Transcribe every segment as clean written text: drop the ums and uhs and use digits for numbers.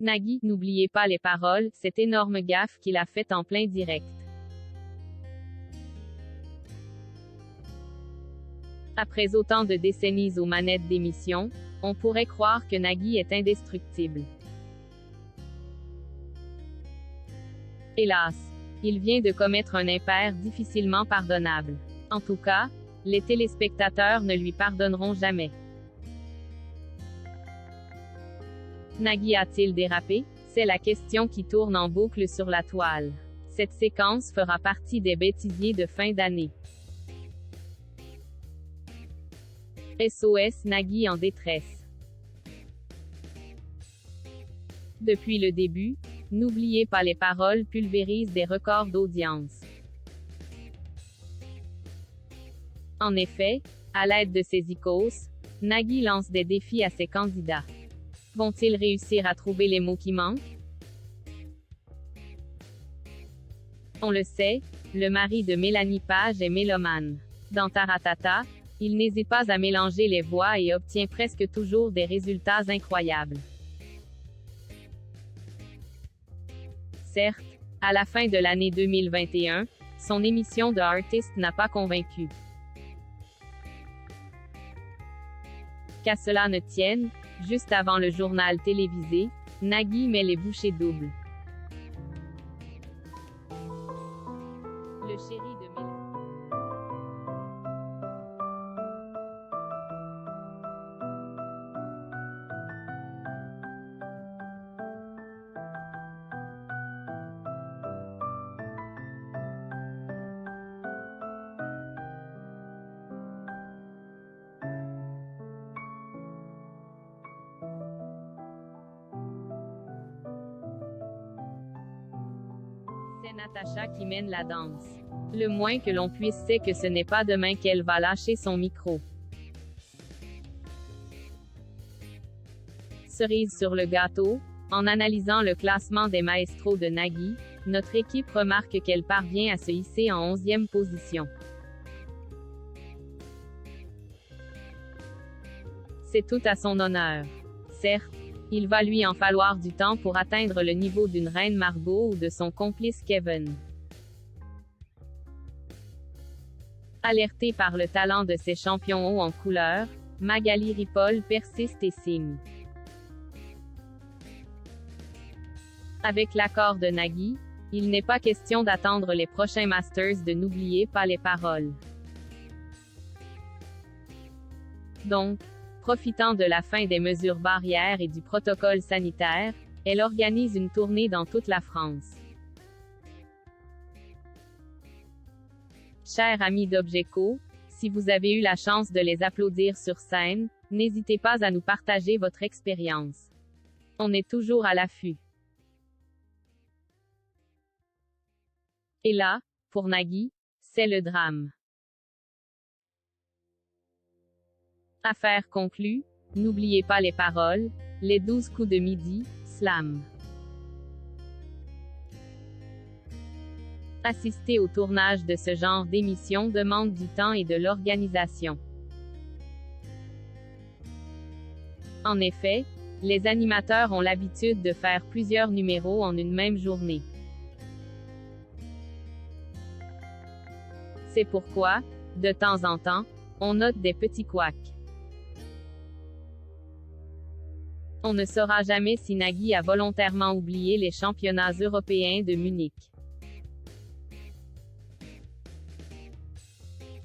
Nagui, n'oubliez pas les paroles, cette énorme gaffe qu'il a faite en plein direct. Après autant de décennies aux manettes d'émission, on pourrait croire que Nagui est indestructible. Hélas, il vient de commettre un impair difficilement pardonnable. En tout cas, les téléspectateurs ne lui pardonneront jamais. Nagui a-t-il dérapé? C'est la question qui tourne en boucle sur la toile. Cette séquence fera partie des bêtisiers de fin d'année. SOS Nagui en détresse. Depuis le début, n'oubliez pas les paroles pulvérisent des records d'audience. En effet, à l'aide de ses icônes, Nagui lance des défis à ses candidats. Vont-ils réussir à trouver les mots qui manquent? On le sait, le mari de Mélanie Page est mélomane. Dans Taratata, il n'hésite pas à mélanger les voix et obtient presque toujours des résultats incroyables. Certes, à la fin de l'année 2021, son émission The Artist n'a pas convaincu. Qu'à cela ne tienne, juste avant le journal télévisé, Nagui met les bouchées doubles. Le chéri de Mélanie. C'est Natacha qui mène la danse. Le moins que l'on puisse c'est que ce n'est pas demain qu'elle va lâcher son micro. Cerise sur le gâteau, en analysant le classement des maestros de Nagui, notre équipe remarque qu'elle parvient à se hisser en 11e position. C'est tout à son honneur. Certes, il va lui en falloir du temps pour atteindre le niveau d'une reine Margot ou de son complice Kevin. Alertée par le talent de ses champions hauts en couleur, Magali Ripoll persiste et signe. Avec l'accord de Nagui, il n'est pas question d'attendre les prochains Masters de N'oubliez pas les paroles. Donc, profitant de la fin des mesures barrières et du protocole sanitaire, elle organise une tournée dans toute la France. Chers amis d'Objecko, si vous avez eu la chance de les applaudir sur scène, n'hésitez pas à nous partager votre expérience. On est toujours à l'affût. Et là, pour Nagui, c'est le drame. Affaire conclue, n'oubliez pas les paroles, les 12 coups de midi, slam. Assister au tournage de ce genre d'émission demande du temps et de l'organisation. En effet, les animateurs ont l'habitude de faire plusieurs numéros en une même journée. C'est pourquoi, de temps en temps, on note des petits couacs. On ne saura jamais si Nagui a volontairement oublié les championnats européens de Munich.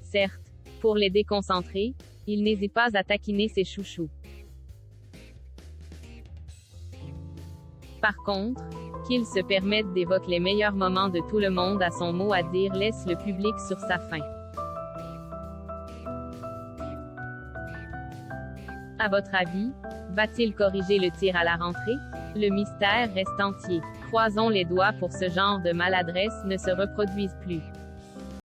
Certes, pour les déconcentrer, il n'hésite pas à taquiner ses chouchous. Par contre, qu'il se permette d'évoquer les meilleurs moments de tout le monde à son mot à dire laisse le public sur sa faim. À votre avis, va-t-il corriger le tir à la rentrée? Le mystère reste entier. Croisons les doigts pour ce genre de maladresse ne se reproduise plus.